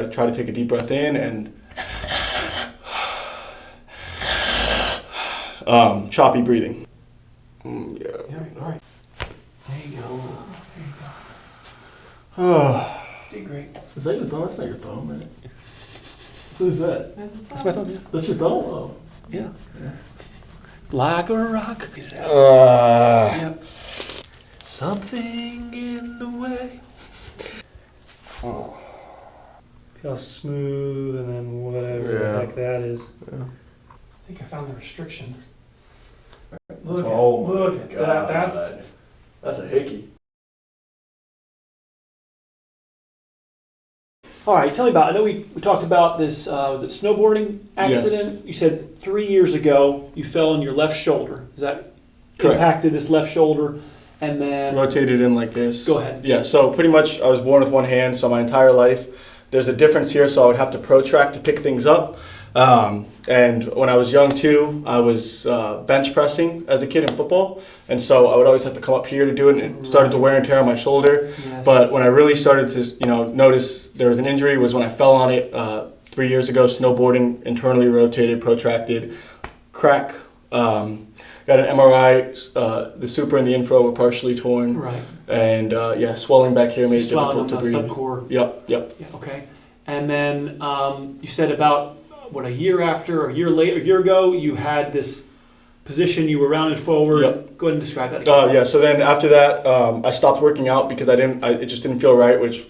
try to take a deep breath in and choppy breathing. Yeah. All right. There you go. Did great. Is that your thumb? That's not your thumb, man. Who's that? That's my thumb, yeah. That's your thumb? Oh. Yeah. Like a rock. Yep. Something in the way. Oh. Feel smooth and then whatever the heck that is. Yeah. I think I found the restriction. Look Look at that. That's a hickey. All right, tell me about it. I know we talked about this, was it snowboarding accident? Yes. You said 3 years ago you fell on your left shoulder. Is that correct? Impacted this left shoulder and then... Rotated in like this. Go ahead. Yeah, so pretty much I was born with one hand, so my entire life there's a difference here, so I would have to protract to pick things up. And when I was young too, I was bench pressing as a kid in football, and so I would always have to come up here to do it, and it started to wear and tear on my shoulder. Yes. But when I really started to notice there was an injury was when I fell on it 3 years ago, snowboarding, internally rotated, protracted, crack. Got an MRI, the super and the infra were partially torn. Right. And swelling back here made it difficult to breathe. Subcore. Yep. Yeah, okay. And then you said about a year ago, you had this position, you were rounded forward. Yep. Go ahead and describe that. So then after that, I stopped working out because it just didn't feel right, which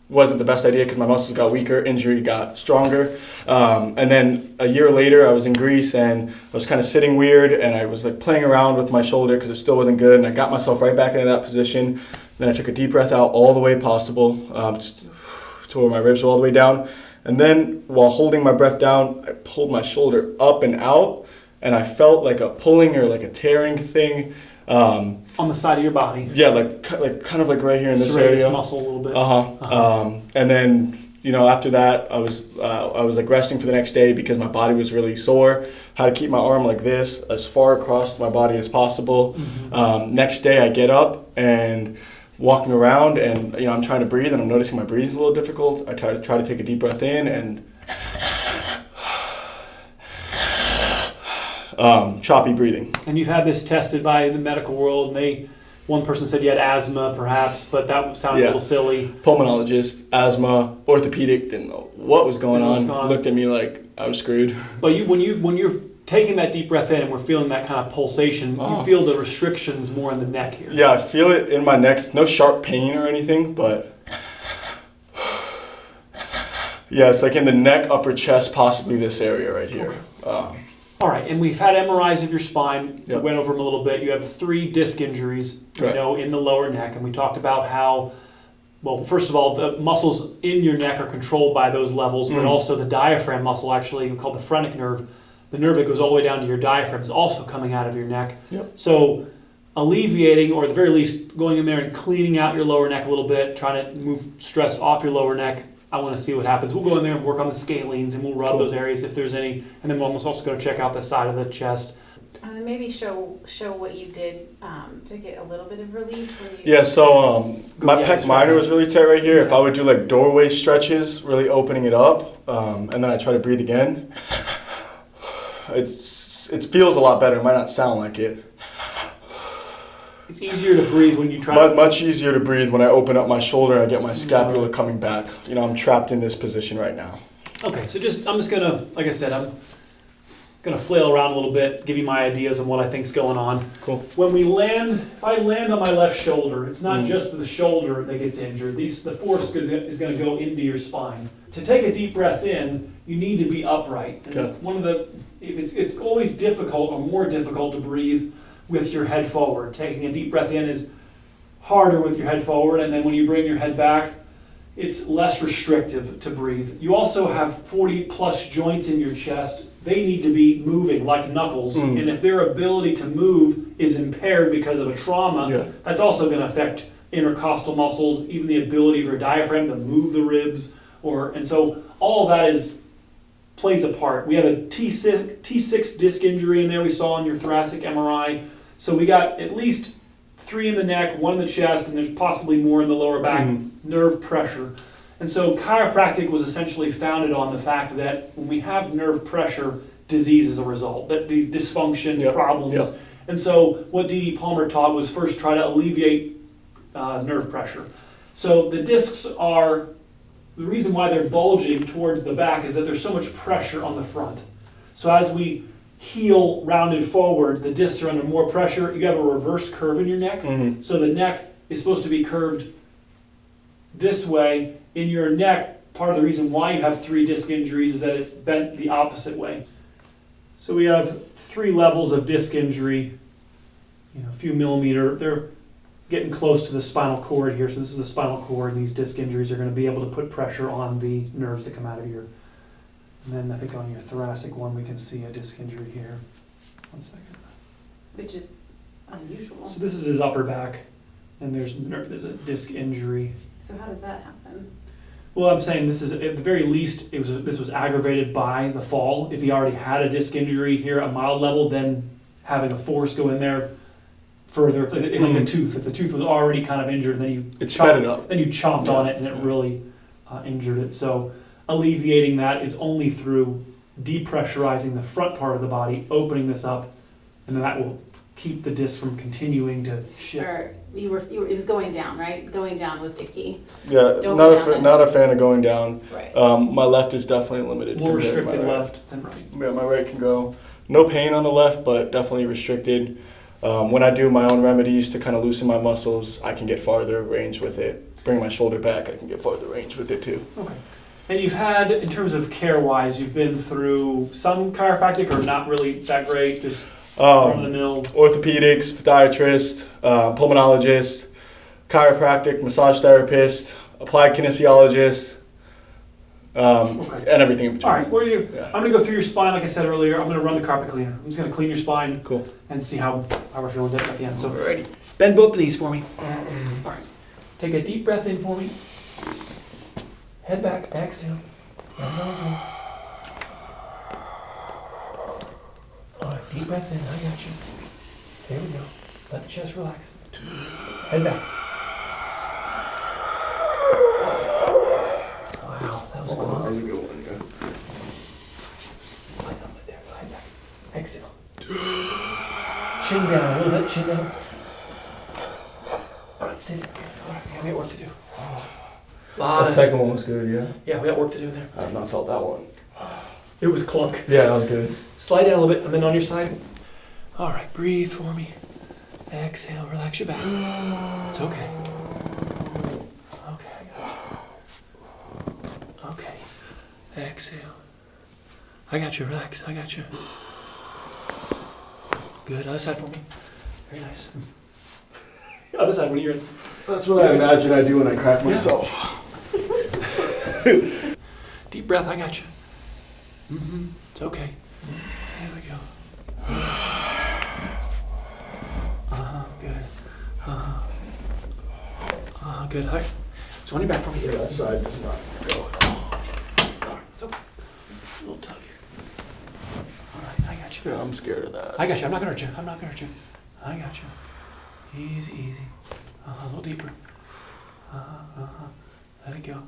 wasn't the best idea because my muscles got weaker, injury got stronger. And then a year later, I was in Greece and I was kind of sitting weird and I was like playing around with my shoulder because it still wasn't good. And I got myself right back into that position. Then I took a deep breath out all the way possible, tore my ribs all the way down. And then while holding my breath down, I pulled my shoulder up and out and I felt like a pulling or like a tearing thing. On the side of your body. Yeah, like kind of like right here in this area. Serratus muscle a little bit. And then after that, I was like resting for the next day because my body was really sore. Had to keep my arm like this as far across my body as possible. Mm-hmm. Next day, I get up and walking around, and I'm trying to breathe, and I'm noticing my breathing's a little difficult. I try to take a deep breath in and choppy breathing. And you've had this tested by the medical world, and one person said you had asthma, perhaps, but that sounded a little silly. Pulmonologist, asthma, orthopedic, didn't know what was going on. Looked at me like I was screwed. But when you're taking that deep breath in and we're feeling that kind of pulsation, you feel the restrictions more in the neck here. Yeah, I feel it in my neck. No sharp pain or anything, but yeah, it's like in the neck, upper chest, possibly this area right here. Okay. All right, and we've had MRIs of your spine. We went over them a little bit. You have 3 disc injuries, in the lower neck, and we talked about how, well, first of all, the muscles in your neck are controlled by those levels, but also the diaphragm muscle, actually called the phrenic nerve, the nerve that goes all the way down to your diaphragm, is also coming out of your neck. Yep. So alleviating, or at the very least going in there and cleaning out your lower neck a little bit, trying to move stress off your lower neck. I want to see what happens. We'll go in there and work on the scalenes, and we'll rub those areas if there's any, and then we'll almost also go check out the side of the chest. And then maybe show what you did to get a little bit of relief. So my pec minor was really tight right here. Yeah. If I would do like doorway stretches, really opening it up, and then I try to breathe again, it feels a lot better. It might not sound like it. It's easier to breathe when you try. Much easier to breathe when I open up my shoulder and I get my scapula coming back. I'm trapped in this position right now. Okay, so I'm just gonna, like I said, I'm gonna flail around a little bit, give you my ideas on what I think's going on. Cool. When we land, if I land on my left shoulder, it's not just the shoulder that gets injured. The force is gonna go into your spine. To take a deep breath in, you need to be upright. And it's always difficult or more difficult to breathe with your head forward. Taking a deep breath in is harder with your head forward, and then when you bring your head back, it's less restrictive to breathe. You also have 40 plus joints in your chest. They need to be moving like knuckles, and if their ability to move is impaired because of a trauma, that's also going to affect intercostal muscles, even the ability of your diaphragm to move the ribs, and so all of that plays a part. We have a T6 disc injury in there we saw in your thoracic MRI. So we got at least 3 in the neck, 1 in the chest, and there's possibly more in the lower back, nerve pressure. And so chiropractic was essentially founded on the fact that when we have nerve pressure, disease is a result, that these dysfunction, Yep. problems. Yep. And so what D.D. Palmer taught was first try to alleviate nerve pressure. So the discs are, the reason why they're bulging towards the back is that there's so much pressure on the front. So as we heel rounded forward, the discs are under more pressure. You have a reverse curve in your neck. Mhm. So the neck is supposed to be curved this way. In your neck, part of the reason why you have 3 disc injuries is that it's bent the opposite way. So we have 3 levels of disc injury, a few millimeter. They're getting close to the spinal cord here. So this is the spinal cord. These disc injuries are going to be able to put pressure on the nerves that come out of your. And then I think on your thoracic one, we can see a disc injury here. 1 second. Which is unusual. So this is his upper back, and there's a disc injury. So how does that happen? Well, I'm saying this is, at the very least, this was aggravated by the fall. If he already had a disc injury here at mild level, then having a force go in there further, like a tooth. If the tooth was already kind of injured, then you sped it up. Then you chomped on it, and it really injured it. So alleviating that is only through depressurizing the front part of the body, opening this up, and then that will keep the disc from continuing to shift. Or it was going down, right? Going down was the key. Yeah, Don't not go a down then. not a fan of going down. Right. My left is definitely limited. More compared to restricted my right. left than right. Yeah, my right can go. No pain on the left, but definitely restricted. When I do my own remedies to kind of loosen my muscles, I can get farther range with it. Bring my shoulder back, I can get farther range with it too. Okay. And you've had, in terms of care-wise, you've been through some chiropractic or not really that great, just run-of-the-mill? Orthopedics, podiatrist, pulmonologist, chiropractic, massage therapist, applied kinesiologist, Okay. and everything in between. All right, where are you? Yeah. I'm going to go through your spine, like I said earlier. I'm going to run the carpet cleaner. I'm just going to clean your spine Cool. and see how we're feeling at the end. So Alrighty. bend both knees for me. All right. Take a deep breath in for me. Head back, exhale. All right, deep breath in. I got you. There we go. Let the chest relax. Head back. Wow, that was long. That was a good one, yeah. Slide up right there. Head back. Exhale. Chin down a little bit. Chin down. All right, stay there. All right, we got work to do. The second one was good, yeah. Yeah, we got work to do in there. I have not felt that one. It was clunk. Yeah, that was good. Slide down a little bit, and then on your side. All right, breathe for me. Exhale, relax your back. It's okay. Okay, I got you. Okay, exhale. I got you, relax, I got you. Good, other side for me. Very nice. Other side, when you're in. That's what I imagine I do when I crack myself. Deep breath, I got you. It's okay. There we go. Good. Good. All right. So on your back for me. Yeah, that side does not go at all. All right. So a little tug here. All right. I got you. Yeah, I'm scared of that. I got you. I'm not gonna hurt you. I'm not gonna hurt you. I got you. Easy, easy. A little deeper. Let it go.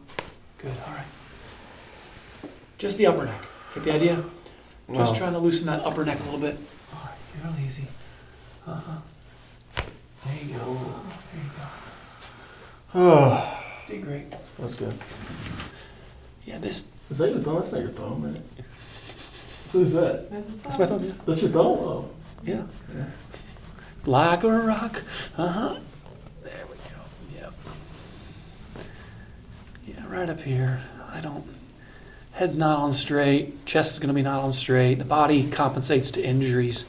Good. All right. Just the upper neck. Get the idea? Just trying to loosen that upper neck a little bit. All right. Real easy. There you go. There you go. Oh, Did great. that's good. Yeah, this. Is that your thumb? That's not your thumb, right? Who's that? That's my thumb. Yeah. That's your thumb? Oh. Yeah. Like a rock. There we go. Yep. Yeah, right up here. Head's not on straight. Chest is going to be not on straight. The body compensates to injuries.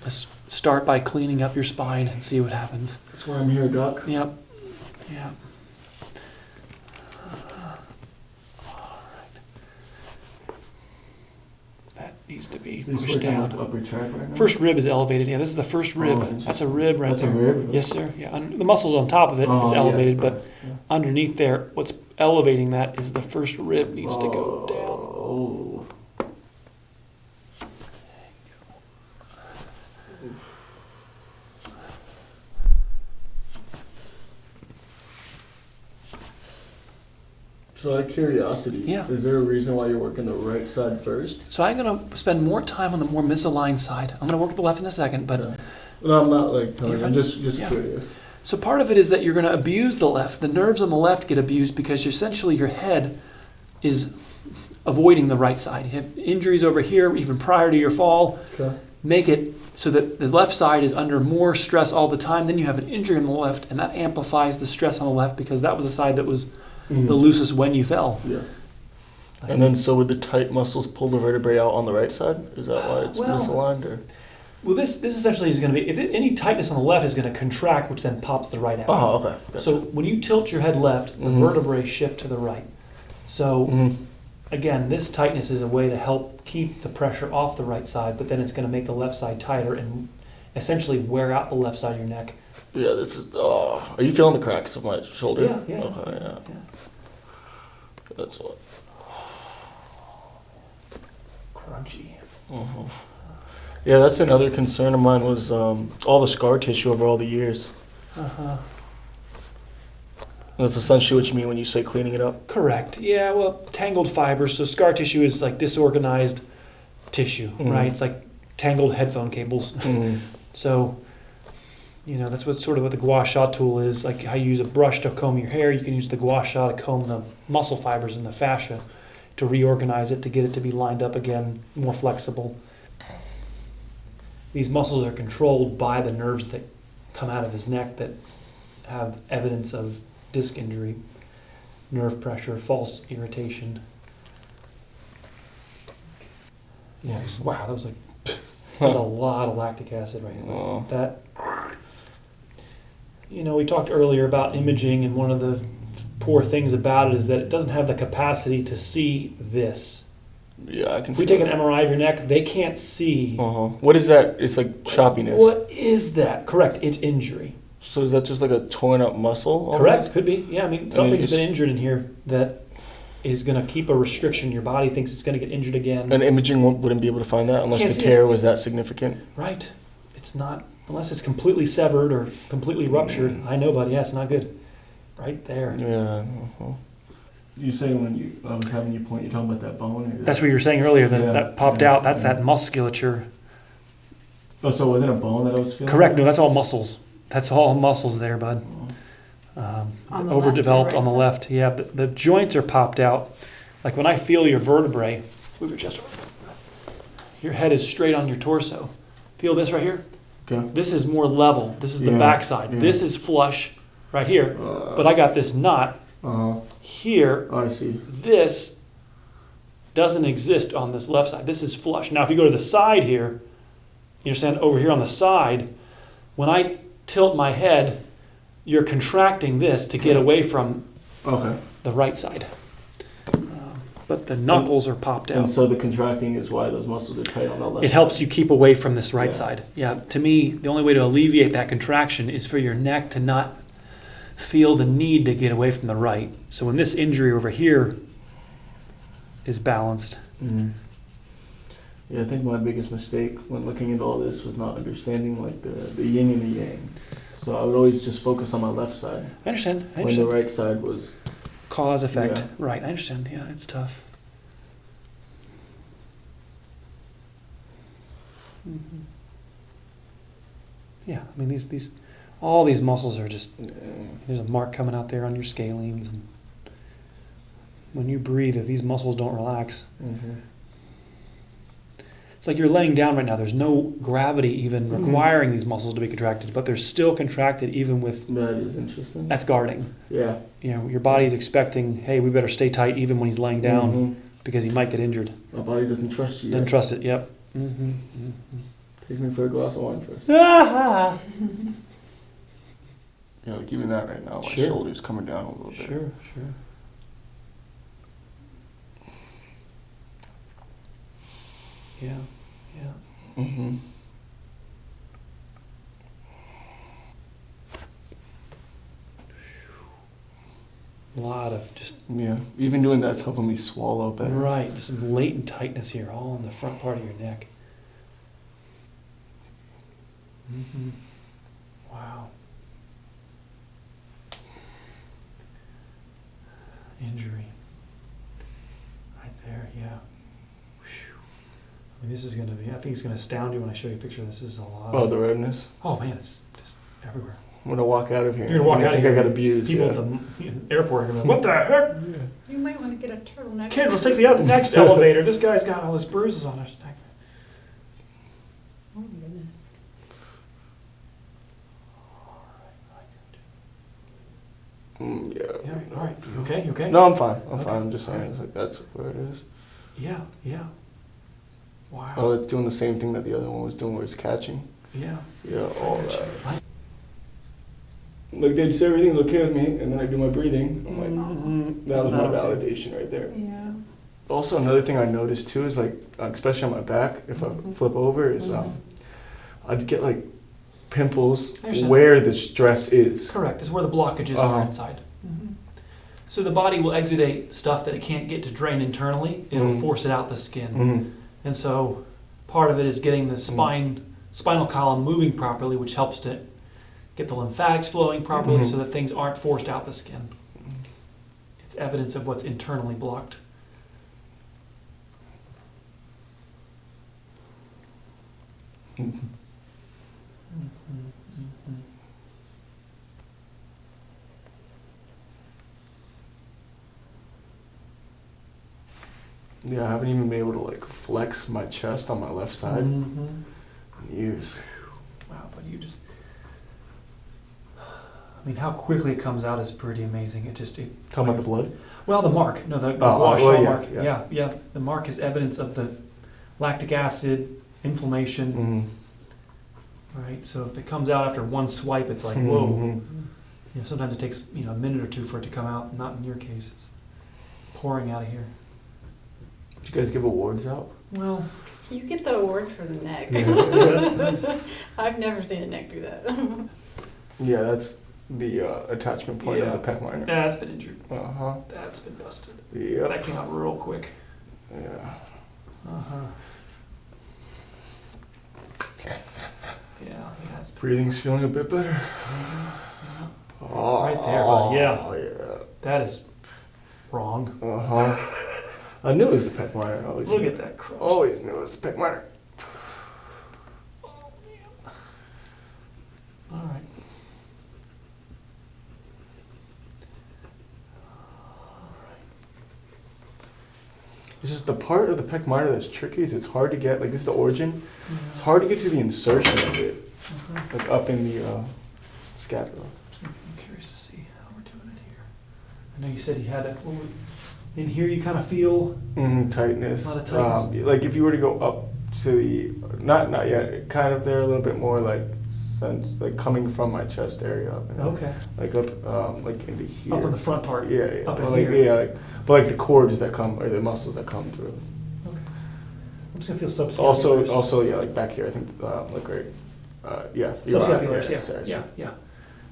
Let's start by cleaning up your spine and see what happens. That's why I'm here, Doc. Yep. Yep. All right. That needs to be pushed down. Upper track right now? First rib is elevated. Yeah, this is the first rib. Oh, That's a rib right That's there. a rib? Yes, sir. Yeah, the muscles on top of it is Oh, yeah, elevated, right, but yeah. underneath there, what's elevating that is the first rib needs to go down. Oh. So out of curiosity, Yeah. is there a reason why you're working the right side first? So I'm going to spend more time on the more misaligned side. I'm going to work with the left in a second, but Yeah. No, I'm not like telling you. I'm just Yeah. curious. so part of it is that you're going to abuse the left. The nerves on the left get abused because essentially your head is avoiding the right side. You have injuries over here even prior to your fall. Okay. Make it so that the left side is under more stress all the time. Then you have an injury on the left, and that amplifies the stress on the left because that was the side that was the loosest when you fell. Yes. And then, so would the tight muscles pull the vertebrae out on the right side? Is that why it's Well, misaligned, or? Well, this essentially is going to be, any tightness on the left is going to contract, which then pops the right out. Oh, okay. Gotcha. So when you tilt your head left, the Mhm. vertebrae shift to the right. So Mhm. again, this tightness is a way to help keep the pressure off the right side, but then it's going to make the left side tighter and essentially wear out the left side of your neck. Yeah, this is. Oh, are you feeling the cracks of my shoulder? Yeah, yeah. Okay, yeah. Yeah. That's what. Crunchy. Mhm. Yeah, that's another concern of mine was all the scar tissue over all the years. Uh-huh. That's essentially what you mean when you say cleaning it up. Correct. Yeah, well, tangled fibers. So scar tissue is like disorganized tissue, Mhm. right? It's like tangled headphone cables. Mm-hmm. So, that's what the gua sha tool is. Like how you use a brush to comb your hair, you can use the gua sha to comb the muscle fibers in the fascia to reorganize it, to get it to be lined up again, more flexible. These muscles are controlled by the nerves that come out of his neck that have evidence of disc injury, nerve pressure, false irritation. Yeah, wow, that was a lot of lactic acid right now. Oh. That, we talked earlier about imaging, and one of the poor things about it is that it doesn't have the capacity to see this. Yeah, I can. If we take an MRI of your neck, they can't see. What is that? It's like choppiness. What is that? Correct, it's injury. So is that just like a torn up muscle? Correct, could be. Yeah, I mean, something's it's- been injured in here that is going to keep a restriction. Your body thinks it's going to get injured again. And imaging wouldn't be able to find that unless Can't the see tear was that significant. Right. It's not, unless it's completely severed or completely ruptured. I know, buddy. Yeah, it's not good. Right there. Yeah. You saying when I was having you point, you're talking about that bone? Or That's what you were saying earlier, that, Yeah, that popped yeah, out. That's yeah. that musculature. Oh, so it wasn't a bone that I was feeling? Correct. No, that's all muscles. That's all muscles there, bud. On the left or Overdeveloped right on the side? left. Yeah, the joints are popped out. Like when I feel your vertebrae, move your chest over. Your head is straight on your torso. Feel this right here? Okay. This is more level. This is the Yeah, backside. yeah. This is flush right here. But I got this knot here. I see. This doesn't exist on this left side. This is flush. Now, if you go to the side here, you understand over here on the side, when I tilt my head, you're contracting this to get away from Okay. the right side. But the knuckles are popped And out. so the contracting is why those muscles are tight on the left. It helps you keep away from this right Yeah. side. Yeah, to me, the only way to alleviate that contraction is for your neck to not feel the need to get away from the right. So when this injury over here is balanced, Mhm. Yeah, I think my biggest mistake when looking into all this was not understanding like the yin and the yang. So I would always just focus on my left side I understand. I when the understand. right side was. Cause, effect. Yeah. Right, I understand. Yeah, it's tough. Mhm. Yeah, I mean all these muscles are just, there's a mark coming out there on your scalenes, and when you breathe, if these muscles don't relax, it's like you're laying down right now. There's no gravity even requiring these muscles to be contracted, but they're still contracted even with, That is interesting. that's guarding. Yeah. Your body's expecting, hey, we better stay tight even when he's laying down Mhm. because he might get injured. My body doesn't trust you. Doesn't Yet. trust it. Yep. Mm-hmm. Take me for a glass of wine first. Ah, Yeah, like even that right now, my Sure. shoulder's coming down a little bit. sure. Yeah. Mm-hmm. A lot of just Yeah, even doing that's helping me swallow better. right, just some latent tightness here, all in the front part of your neck. Mm-hmm. Wow. Injury. Yeah. Whew. I mean, this is going to be, I think it's going to astound you when I show you a picture of this. This is a lot. Oh, the redness. Oh, man, it's just everywhere. I'm gonna walk out of here. You're gonna walk out of here. I got abused. People Yeah. at the airport are going to what the heck? You might want to get a turtleneck. Kids, let's take the next elevator. This guy's got all his bruises on his neck. Oh my goodness. Yeah. Yeah, all right. You okay? You okay? No, I'm fine. I'm Okay. fine. I'm just saying, Alright. it's like that's where it is. Yeah, yeah. Wow. Oh, it's doing the same thing that the other one was doing, where it's catching. Yeah. Yeah, all that. Like they'd say everything's okay with me, and then I do my breathing. I'm like, Mhm. that was Isn't my that okay? validation right there. Yeah. Also, another thing I noticed too is like, especially on my back, if I flip over, is I'd get like pimples I understand. where the stress is. Correct. It's where the blockages are Uh-huh. inside. So the body will exudate stuff that it can't get to drain internally. It'll Mhm. force it out the skin. Mm-hmm. And so part of it is getting the spinal column moving properly, which helps to get the lymphatics flowing properly Mhm. so that things aren't forced out the skin. It's evidence of what's internally blocked. Yeah, I haven't even been able to like flex my chest on my left side Mhm. in years. Wow, but you just. I mean, how quickly it comes out is pretty amazing. Talking about the blood? Well, the mark. No, the Oh, wash well, all yeah, mark. yeah. Yeah. The mark is evidence of the lactic acid, inflammation, Mm-hmm. right? So if it comes out after one swipe, it's like, whoa. You know, sometimes it takes a minute or two for it to come out. Not in your case. It's pouring out of here. Did you guys give awards out? Well, You get the award for the neck. that's nice. I've never seen a neck do that. Yeah, that's the attachment point Yeah. of the pec minor. That's been injured. Uh-huh. That's been busted. Yep. That came out real quick. Yeah. Uh-huh. Yeah, it's Breathing's feeling a bit better. Oh, Right there, bud. Yeah. Yeah. that is wrong. Uh-huh. I knew it was the pec minor. I always Look knew. at that crunch. Always knew it was the pec minor. All right. It's just the part of the pec minor that's tricky is it's hard to get, like this is the origin, it's hard to get to the insertion of it, like up in the scapula. I'm curious to see how we're doing it here. I know you said you had in here you kind of feel, Tightness. A lot of tightness. Like if you were to go up to the, not yet, kind of there a little bit more like, like coming from my chest area up. okay, Like up, like into here. up in the front part. Yeah, yeah. Up in Well, like, here. yeah, like, but like the cords that come, or the muscles that come through. Okay. I'm just gonna feel subscapularis. Also, yeah, like back here, I think, like right, yeah. you're right, Subscapularis, sorry, yeah. sorry.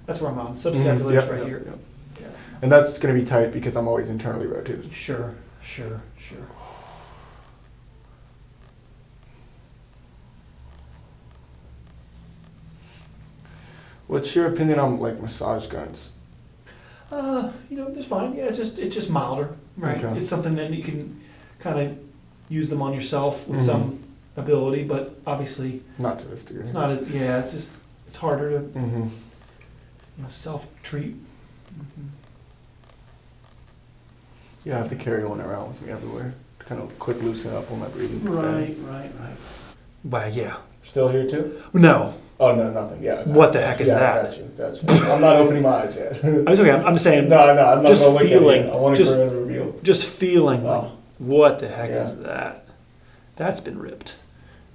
That's where I'm on. Mhm, Subscapularis yep, right yep, here. yep. Yeah. And that's gonna be tight because I'm always internally rotated. Sure. What's your opinion on like massage guns? That's fine. Yeah, it's just milder, right? Okay. It's something that you can kind of use them on yourself with Mhm. some ability, but obviously Not to this degree. it's not as it's harder to Mm-hmm. self-treat. Yeah, I have to carry one around with me everywhere to kind of quick loosen up when my breathing. Right. Well, yeah. Still here too? No. Oh no, nothing. Yeah. What the heck is yeah, that? Got you. I'm not opening my eyes yet. I'm just okay. I'm just saying. No, I'm not Just gonna look feeling, at it. I want to just- go ahead and reveal. Just feeling like, Oh. what the heck Yeah. is that? That's been ripped.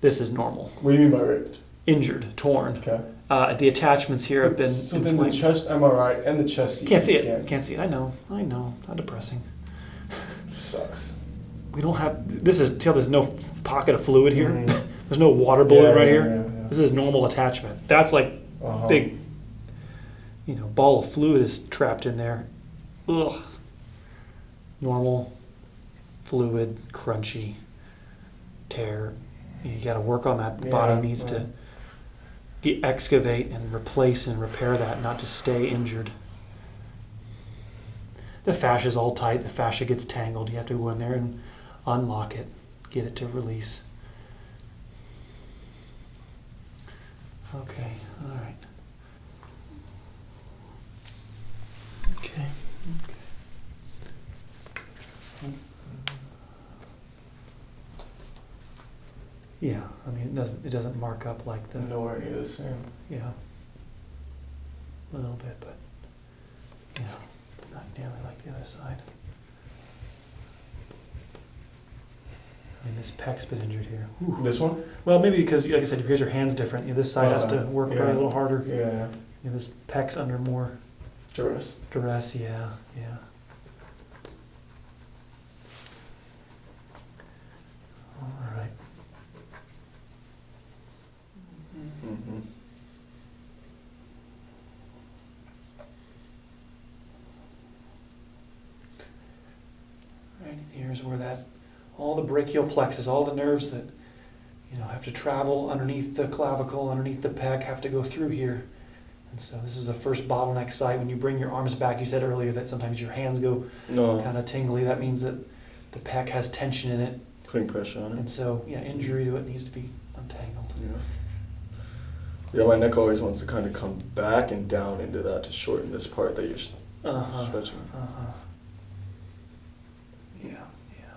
This is normal. What do you mean by ripped? Injured, torn. Okay. The attachments here have been So then the inflamed. chest MRI and the chest CT Can't see scan it. Can't see it. I know. How depressing. sucks. We don't have. This is. See how there's no pocket of fluid here. Mhm. There's no water balloon Yeah, right yeah, here. yeah. This is normal attachment. That's like Uh-huh. big. Ball of fluid is trapped in there. Ugh. Normal, fluid, crunchy, tear. You got to work on that. The Yeah, body needs right. to excavate and replace and repair that, not to stay injured. The fascia's all tight. The fascia gets tangled. You have to go in there and unlock it, get it to release. Okay, all right. Okay. Yeah, I mean it doesn't mark up like the Nowhere near the same. yeah. A little bit, but yeah, not nearly like the other side. I mean this pec's been injured here. Whew. This one? Well, maybe because like I said, because your hand's different. You know, this side has to work probably a little harder. Yeah. You know, this pec's under more Duress. duress. Yeah, yeah. All right. Mm-hmm. Right in here is where that, all the brachial plexus, all the nerves that, you know, have to travel underneath the clavicle, underneath the pec, have to go through here. And so this is the first bottleneck site. When you bring your arms back, you said earlier that sometimes your hands go No. kind of tingly. That means that the pec has tension in it. Putting pressure on it. And so, yeah, injury to it needs to be untangled. Yeah. Yeah, my neck always wants to kind of come back and down into that to shorten this part that you're Uh-huh. stretching. Uh-huh. Yeah, yeah.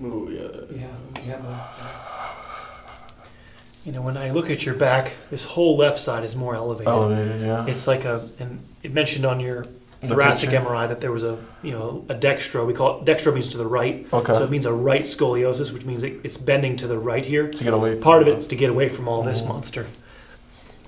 Ooh, yeah. Yeah. You know, when I look at your back, this whole left side is more elevated. Elevated, yeah. It's like and it mentioned on your The thoracic picture? MRI that there was a dextro. We call it, dextro means to the right. Okay. So it means a right scoliosis, which means it's bending to the right here. To get away from Part of that. it's to get away from all this Mhm. monster.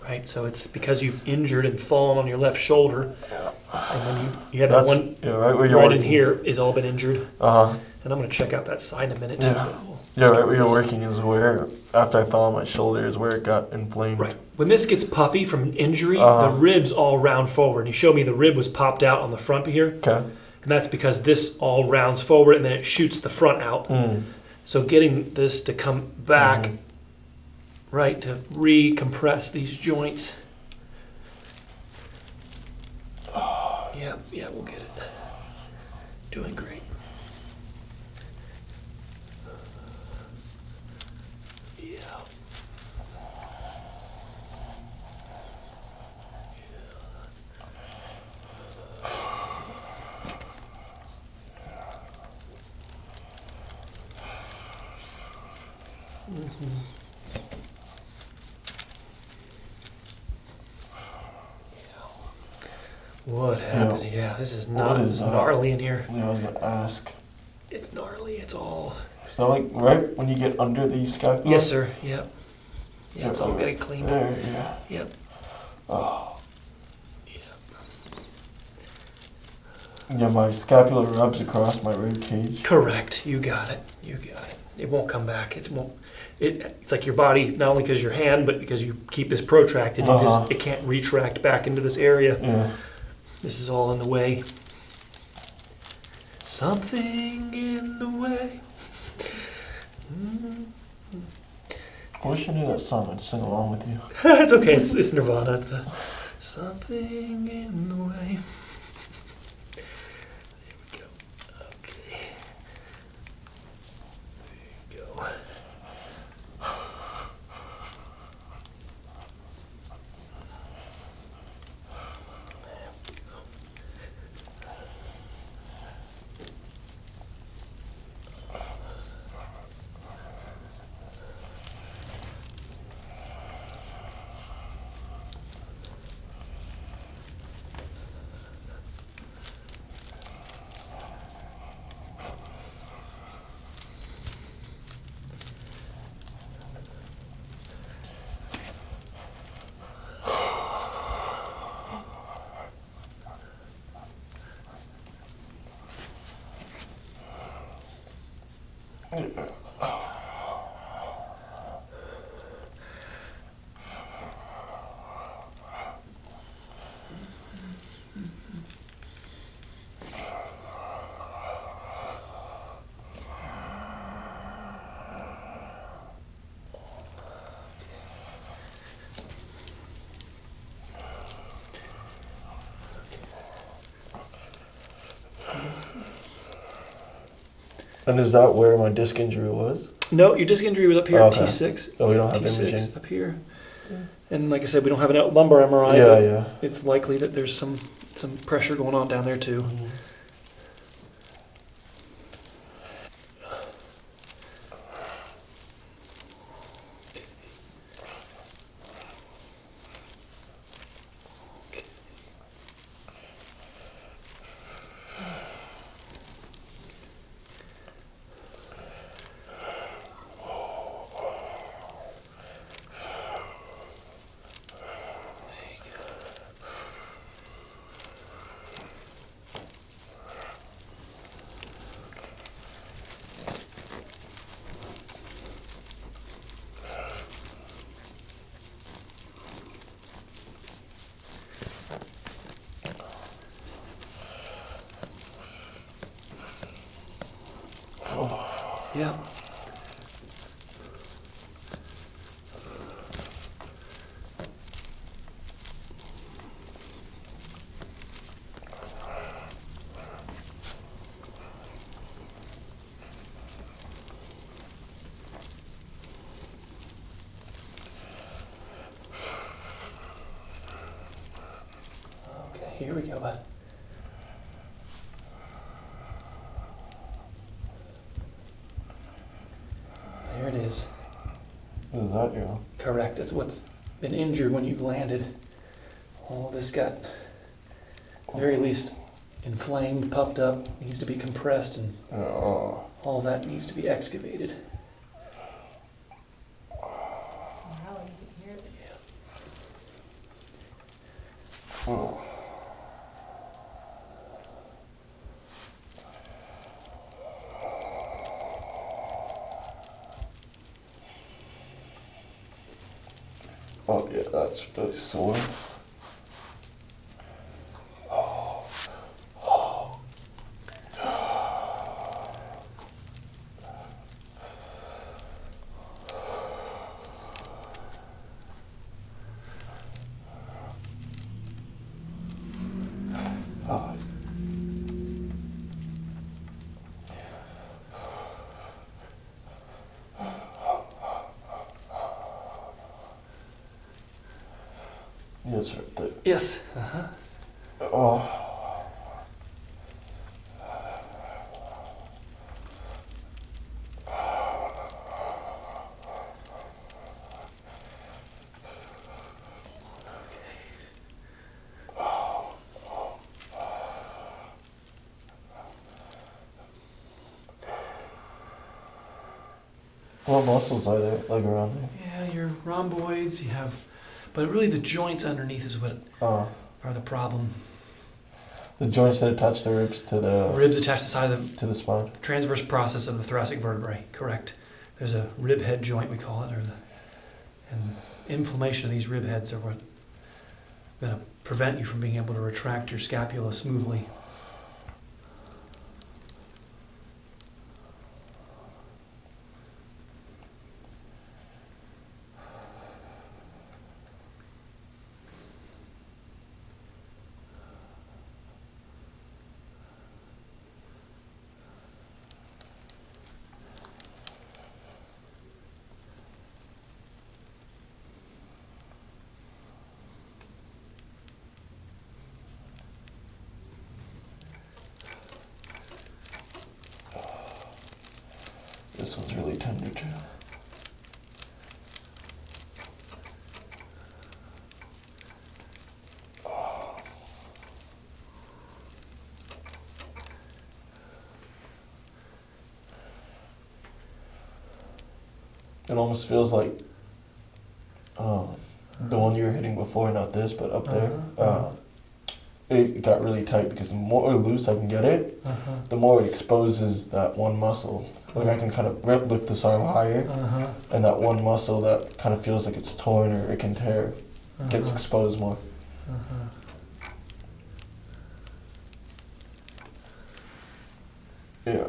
Right? So it's because you've injured and fallen on your left shoulder. Yeah. And then you had that one Yeah, right where you're right in working. here is all been injured. Uh-huh. And I'm going to check out that side in a minute too. Yeah. but we'll Yeah, start right where with you're this. working is where, after I fell on my shoulder, is where it got inflamed. Right. When this gets puffy from injury, Uh-huh. the ribs all round forward. You showed me the rib was popped out on the front here. Okay. And that's because this all rounds forward and then it shoots the front out. Mm. So getting this to come back, Mhm. right, to recompress these joints. Yeah, we'll get it. Doing great. Yeah. What happened? Yeah, this is What not is it's that? gnarly in here. Yeah, I was gonna ask. It's gnarly. It's all. So like right when you get under the scapula? Yes, sir. Yep. Yeah, it's all getting cleaned up. There, yeah. Yep. Oh. Yep. Yeah, my scapula rubs across my rib cage. Correct. You got it. You got it. It won't come back. It's like your body, not only because your hand, but because you keep this protracted, Uh-huh. it can't retract back into this area. Yeah. This is all in the way. Something in the way. I wish I knew that song. I'd sing along with you. It's okay. It's Nirvana. It's something in the way. There we go. Okay. There you go. And is that where my disc injury was? No, your disc injury was up here at Okay. T6. Oh, we don't have T6 imaging. up here. And like I said, we don't have a lumbar MRI. Yeah, but yeah. it's likely that there's some pressure going on down there too. Yeah. Okay, here we go, bud. There it is. What is that, Joe? Correct. That's what's been injured when you landed. All this got, at the very least, inflamed, puffed up, needs to be compressed, and Oh. all that needs to be excavated. It's loud, you can hear it. Oh. Oh yeah, that's really sore. Oh. Yes, right there. Yes. Uh-huh. Oh. What muscles are there, like around there? Yeah, your rhomboids, you have, but really the joints underneath is what Oh. are the problem. The joints that attach the ribs to the Ribs attached to the side of the to the spine. transverse process of the thoracic vertebrae, correct. There's a rib head joint, we call it, and inflammation of these rib heads are what going to prevent you from being able to retract your scapula smoothly. This one's really tender too. It almost feels like the one you were hitting before, not this, but up there. It got really tight because the more loose I can get it, the more it exposes that one muscle. Like I can kind of lift this arm higher, and that one muscle that kind of feels like it's torn or it can tear gets exposed more. Yeah.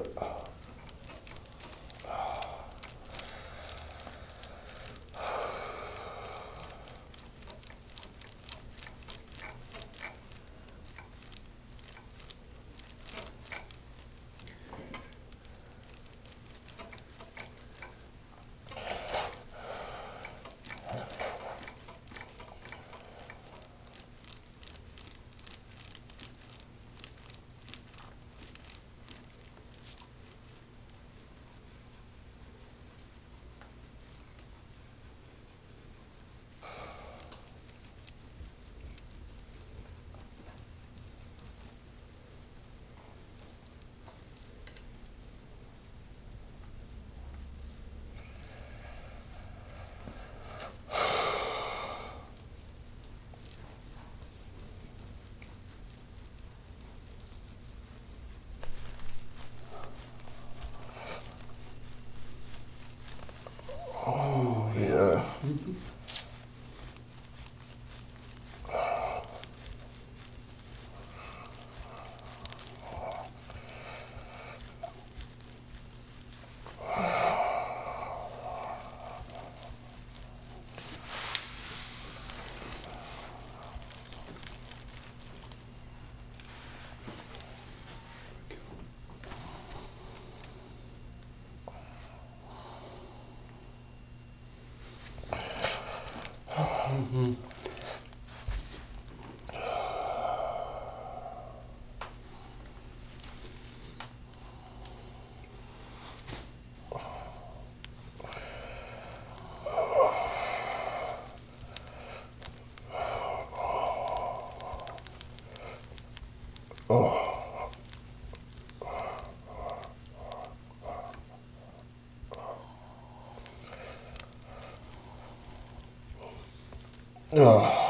Yeah.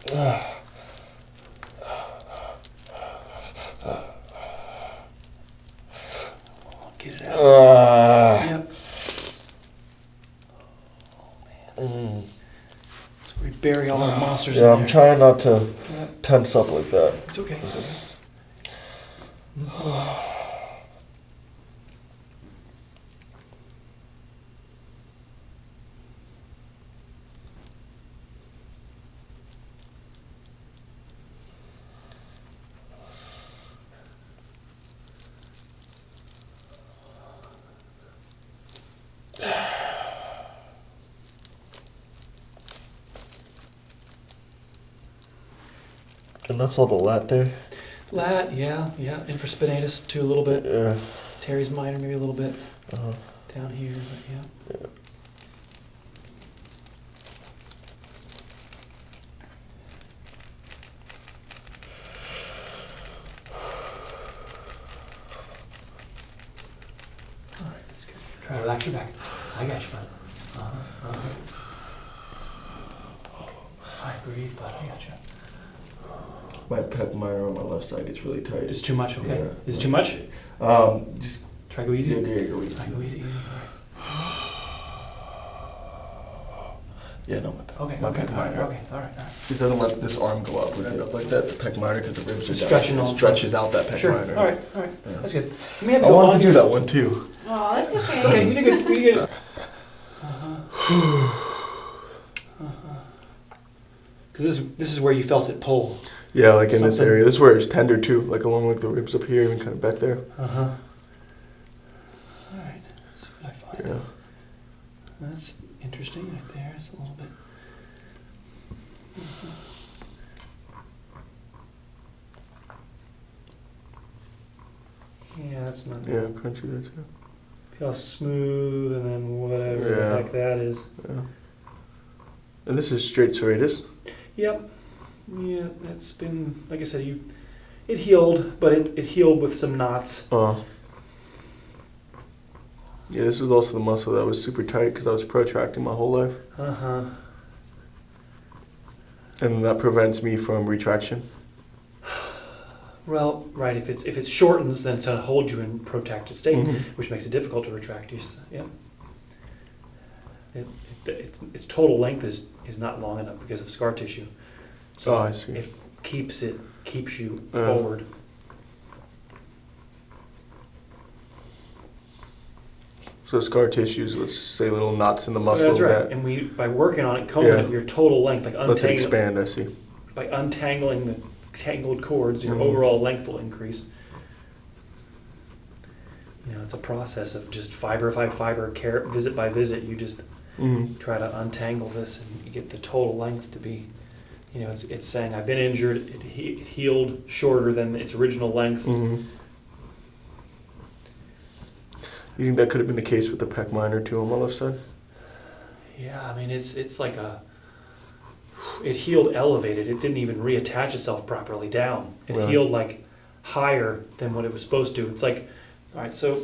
Yeah. Get it out. Yep. So we bury all our monsters Yeah, in I'm there. trying not to Yep. tense up like that. It's okay. It's okay. And that's all the lat there? Lat, yeah. Infraspinatus too, a little bit. Yeah. Teres minor, maybe a little bit Uh-huh. down here, but yeah. All right, that's good. Try to relax your back. I got you, bud. I breathe, bud. I got you. My pec minor on my left side gets really tight. It's too much, okay? Yeah. Is it too much? Just Try go easy. yeah, go easy. Try go easy, easy. Yeah, no, All right. my Okay, pec minor. all right. It doesn't let this arm go up, lift it up like that. The pec minor, because the ribs are It's down. stretching It all- stretches out that pec Sure. minor. All right. Yeah. That's good. You may have I to go wanted on to do that one too. Oh, that's okay. It's okay. You did good. You did good. Because this is where you felt it pull. Yeah, like in this Something. area. This is where it's tender too, like along like the ribs up here, even kind of back there. All right. See what I find. Yeah. That's interesting right there. It's a little bit. Yeah, that's not. Yeah, crunchy there too. Feel smooth and then whatever the Yeah. heck that is. Yeah. And this is straight serratus. Yep. Yeah, that's been, like I said, It healed, but it healed with some knots. Yeah, this was also the muscle that was super tight because I was protracting my whole life. Uh-huh. And that prevents me from retraction. Well, right. If it shortens, then it's going to hold you in protracted state, Mhm. which makes it difficult to retract. Yeah. Its total length is not long enough because of scar tissue. So Oh, I see. it keeps you Yeah. forward. So scar tissues, let's say little knots in the muscle That's right. that And by working on it, combing Yeah. it, your total length, like lets it expand, I see. by untangling the tangled cords, your Mhm. overall length will increase. It's a process of just fiber by fiber, visit by visit. You just Mm-hmm. try to untangle this and you get the total length to be, it's saying I've been injured, it healed shorter than its original length. Mm-hmm. You think that could have been the case with the pec minor too on my left side? Yeah, I mean, it's like it healed elevated. It didn't even reattach itself properly down. It Right. healed like higher than what it was supposed to. It's like, all right, so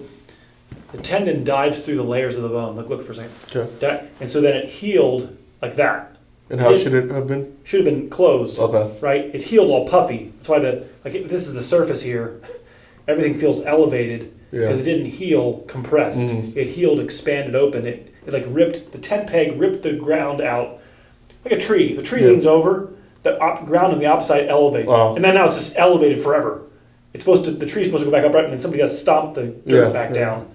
the tendon dives through the layers of the bone. Look for a second. Okay. And so then it healed like that. And how should it have been? Should have been closed. Okay. Right? It healed all puffy. That's why this is the surface here. Everything feels elevated because it didn't heal compressed. Mhm. It healed expanded open. It like ripped the tent peg, ripped the ground out like a tree. The tree Yeah. leans over, the ground on the opposite elevates, Wow. and then now it's just elevated forever. The tree's supposed to go back upright, and then somebody has to stomp the dirt Yeah, back yeah. down.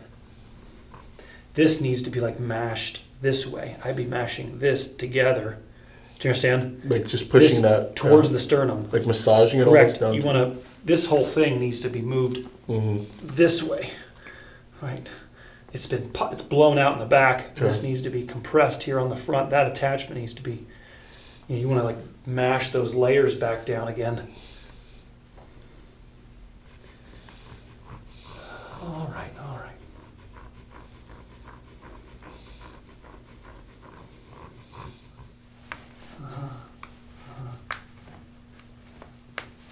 This needs to be like mashed this way. I'd be mashing this together. Do you understand? Like just pushing This that towards down. the sternum. Like massaging it Correct. almost down. You want to. This whole thing needs to be moved Mm-hmm. this way, right? It's blown out in the back. Okay. This needs to be compressed here on the front. That attachment needs to be. You want to like mash those layers back down again. All right.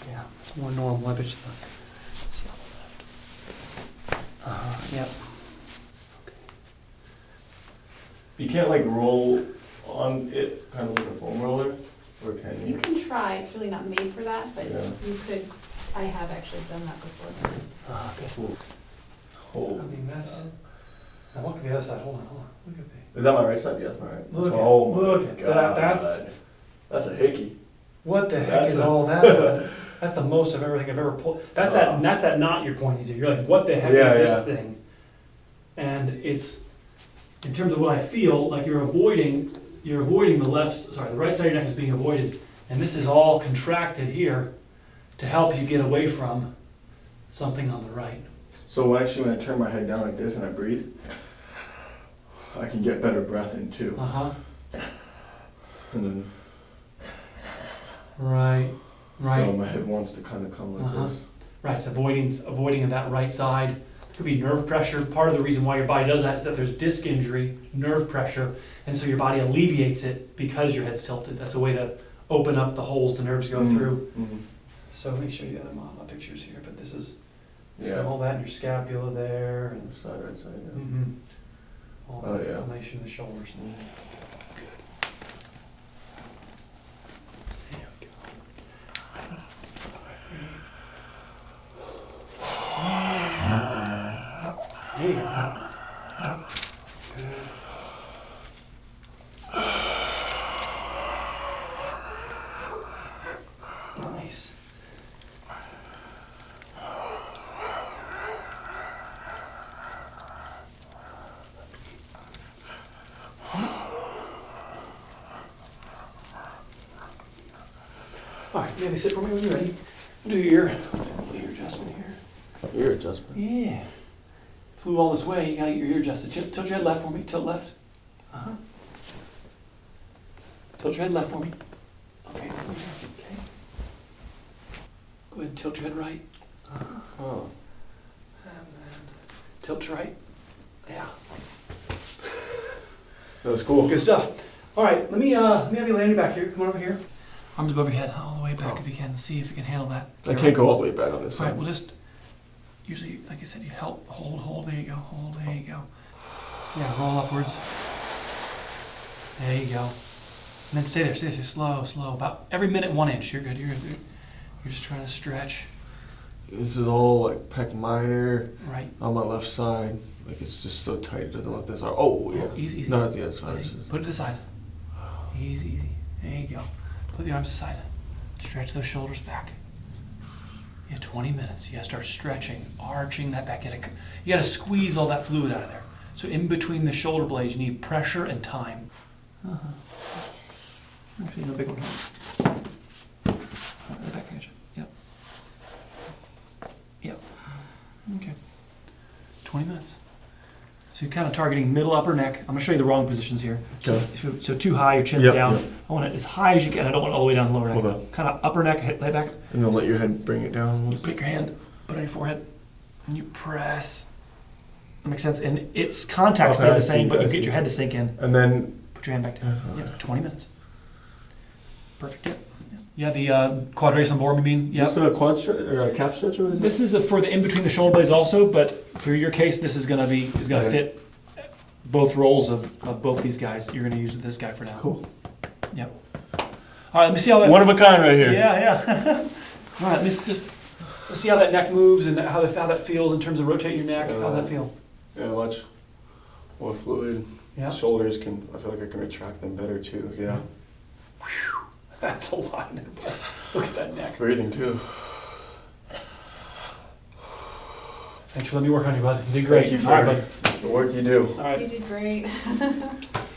Yeah, it's more normal. I bet you. Let's see on the left. Yep. You can't like roll on it kind of like a foam roller, or can You can try, it's really not made for that, but Yeah. you could, I have actually done that before. Okay. Hold. I mean, that's. Now look at the other side. Hold on. Look at the. Is that my right side? Yes, my right. Look at- oh my look at God. that. That's a hickey. What the heck That's is a- all that? That's the most of everything I've ever pulled. That's that knot you're pointing to. You're like, what the heck Yeah, is this yeah. thing? And it's, in terms of what I feel, like you're avoiding the the right side of your neck is being avoided, and this is all contracted here to help you get away from something on the right. So when I turn my head down like this and I breathe, I can get better breath in too. Uh-huh. And then Right. so my head wants to kind of come like Uh-huh. this. Right, it's avoiding of that right side. It could be nerve pressure. Part of the reason why your body does that is that there's disc injury, nerve pressure, and so your body alleviates it because your head's tilted. That's a way to open up the holes the nerves go through. Mm-hmm. So let me show you my pictures here, but this is Yeah. all that in your scapula there, and Side, right side, yeah. all Oh, the yeah. inflammation of the shoulders. There we go. There you go. Nice. All right, maybe sit for me when you're ready. Do your ear adjustment here. Ear adjustment. Yeah. Flew all this way, you gotta get your ear adjusted. Tilt your head left for me, tilt left. Uh-huh. Tilt your head left for me. Okay. Okay. Go ahead and tilt your head right. Uh-huh. Oh. And then tilt right. Yeah. That was cool. Good stuff. All right, let me have you land back here. Come on over here. Arms above your head, all the way back if you can. See if you can handle that. I can't go all the way back on this All right, side. well just, usually, like I said, you help, hold, there you go, hold, there you go. Yeah, roll upwards. There you go. And then stay there, slow, about every minute 1 inch. You're good. You're just trying to stretch. This is all like pec minor Right. on my left side. Like it's just so tight, it doesn't let this out. Oh, yeah. Easy. No, yeah, it's fine. Easy. Put it aside. Easy. There you go. Put the arms aside. Stretch those shoulders back. Yeah, 20 minutes. You gotta start stretching, arching that back. You gotta squeeze all that fluid out of there. So in between the shoulder blades, you need pressure and time. Actually, no big one. The back edge. Yep. Okay. 20 minutes. So you're kind of targeting middle upper neck. I'm gonna show you the wrong positions here. Okay. So too high, your chin's Yep, down. yep. I want it as high as you can. I don't want it all the way down the lower neck. Okay. Kind of upper neck, head back. And then let your head bring it down. You put your hand, put it on your forehead, and you press. That makes sense. And its contact Okay, stays I the same, see, but I you get see. your head to sink in. And then Put your hand back down. Okay. Yep, 20 minutes. Perfect. Yep. Yeah, the quadratus lumborum, you mean? is this a quad stretch or a calf stretch? Or is This is for the in between the shoulder blades also, but for your case, this is gonna Okay. fit both roles of both these guys. You're gonna use this guy for now. Cool. Yep. All right, let me see how that. One of a kind right here. Yeah. All right, let's see how that neck moves and how that feels in terms of rotating your neck. How's that feel? Yeah, much more fluid. Yeah. Shoulders can. I feel like I can retract them better too. Yeah. That's a lot. Look at that neck. Breathing too. Thanks for letting me work on you, bud. You did great. Thank you All right, for bud. the work you do. All right. You did great.